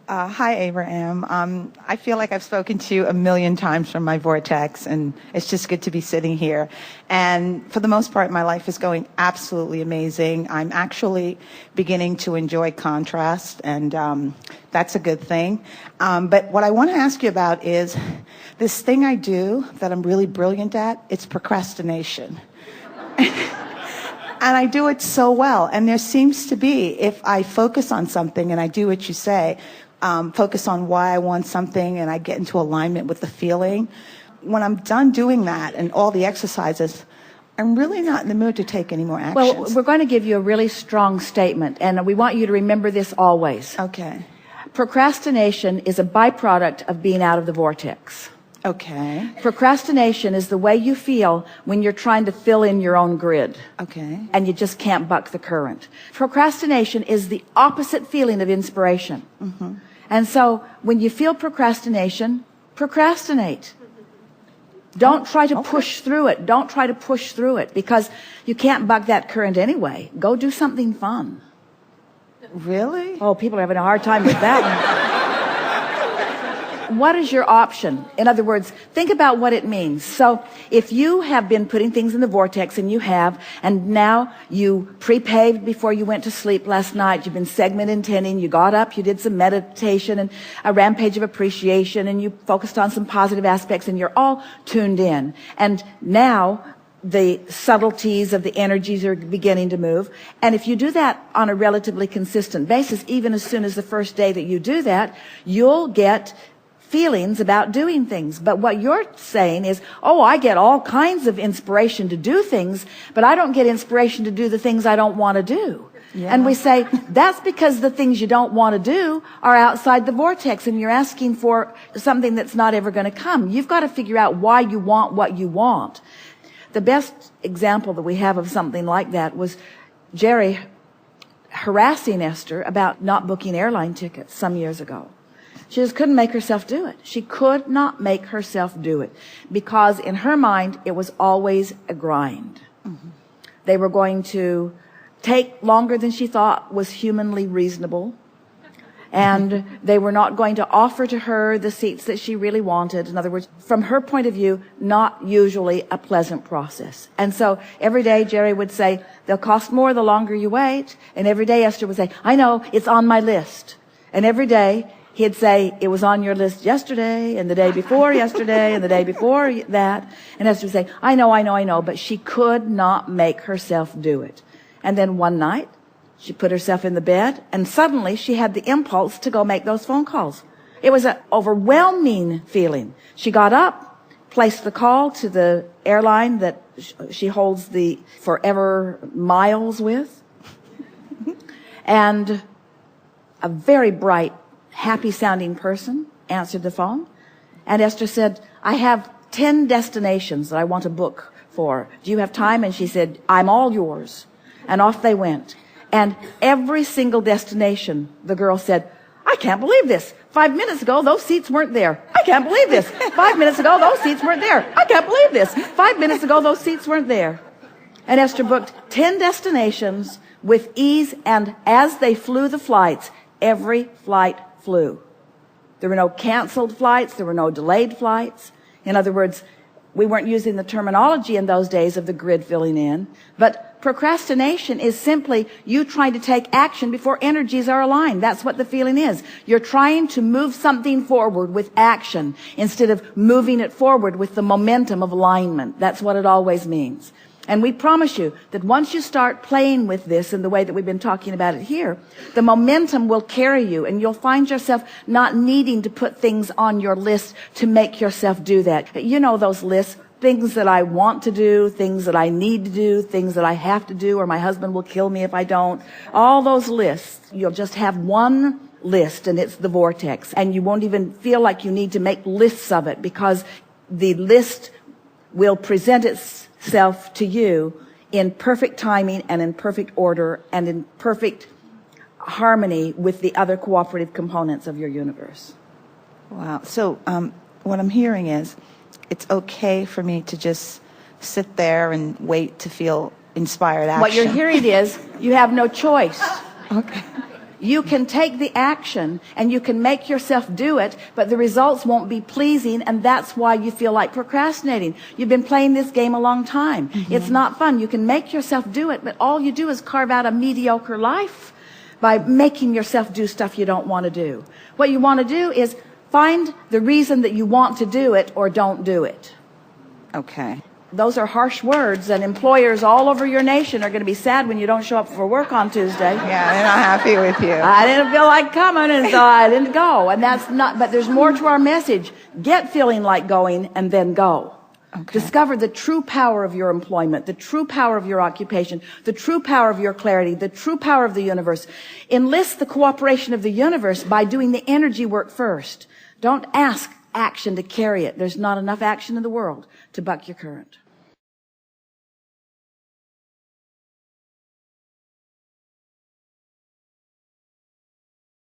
Hi, Abraham. I feel like I've spoken to you a million times from my vortex, and it's just good to be sitting here. And for the most part, my life is going absolutely amazing. I'm actually beginning to enjoy contrast, and that's a good thing. But what I want to ask you about is this thing I do that I'm really brilliant at. It's procrastination. And I do it so well. And there seems to be, if I focus on something and I do what you say, focus on why I want something and I get into alignment with the feeling. When I'm done doing that and all the exercises, I'm really not in the mood to take any more actions. Well, we're going to give you a really strong statement, and we want you to remember this always. Okay. Procrastination is a byproduct of being out of the vortex. Okay. Procrastination is the way you feel when you're trying to fill in your own grid. Okay. And you just can't buck the current. Procrastination is the opposite feeling of inspiration. Mm-hmm. And so when you feel procrastination, procrastinate. Don't try to push through it. Don't try to push through it because you can't buck that current anyway. Go do something fun. Really? Oh, people are having a hard time with that one. What is your option? In other words, think about what it means. So if you have been putting things in the vortex, and you have, and now you pre-paved before you went to sleep last night, you've been segment intending, you got up, you did some meditation and a rampage of appreciation, and you focused on some positive aspects, and you're all tuned in. And now the subtleties of the energies are beginning to move. And if you do that on a relatively consistent basis, even as soon as the first day that you do that, you'll get feelings about doing things. But what you're saying is, oh, I get all kinds of inspiration to do things, but I don't get inspiration to do the things I don't want to do. Yeah. And we say, that's because the things you don't want to do are outside the vortex, and you're asking for something that's not ever going to come. You've got to figure out why you want what you want. The best example that we have of something like that was Jerry harassing Esther about not booking airline tickets some years ago. She just couldn't make herself do it. She could not make herself do it because in her mind, it was always a grind. Mm-hmm. They were going to take longer than she thought was humanly reasonable. And they were not going to offer to her the seats that she really wanted. In other words, from her point of view, not usually a pleasant process. And so every day Jerry would say, they'll cost more the longer you wait. And every day Esther would say, I know, it's on my list. And every day he'd say, it was on your list yesterday, and the day before yesterday, and the day before that. And Esther would say, I know, but she could not make herself do it. And then one night, she put herself in the bed, and suddenly she had the impulse to go make those phone calls. It was an overwhelming feeling. She got up, placed the call to the airline that she holds the forever miles with, and a very bright, happy-sounding person answered the phone, and Esther said, I have 10 destinations that I want to book for. Do you have time? And she said, I'm all yours. And off they went. And every single destination, the girl said, I can't believe this. 5 minutes ago, those seats weren't there. I can't believe this. 5 minutes ago, those seats weren't there. I can't believe this. 5 minutes ago, those seats weren't there. And Esther booked 10 destinations with ease, and as they flew the flights, every flight flew. There were no canceled flights. There were no delayed flights. In other words, we weren't using the terminology in those days of the grid filling in. But procrastination is simply you trying to take action before energies are aligned. That's what the feeling is. You're trying to move something forward with action instead of moving it forward with the momentum of alignment. That's what it always means. And we promise you that once you start playing with this in the way that we've been talking about it here, the momentum will carry you, and you'll find yourself not needing to put things on your list to make yourself do that. You know those lists, things that I want to do, things that I need to do, things that I have to do, or my husband will kill me if I don't. All those lists, you'll just have one list, and it's the vortex. And you won't even feel like you need to make lists of it because the list will present itself to you in perfect timing and in perfect order and in perfect harmony with the other cooperative components of your universe. Wow. So what I'm hearing is it's okay for me to just sit there and wait to feel inspired action. What you're hearing is you have no choice. Okay. You can take the action and you can make yourself do it, but the results won't be pleasing, and that's why you feel like procrastinating. You've been playing this game a long time. It's not fun. You can make yourself do it, but all you do is carve out a mediocre life by making yourself do stuff you don't want to do. What you want to do is find the reason that you want to do it or don't do it. Okay. Those are harsh words, and employers all over your nation are going to be sad when you don't show up for work on Tuesday. Yeah, they're not happy with you. I didn't feel like coming, and so I didn't go. And that's not, but there's more to our message. Get feeling like going and then go. Okay. Discover the true power of your employment, the true power of your occupation, the true power of your clarity, the true power of the universe. Enlist the cooperation of the universe by doing the energy work first. Don't ask action to carry it. There's not enough action in the world to buck your current.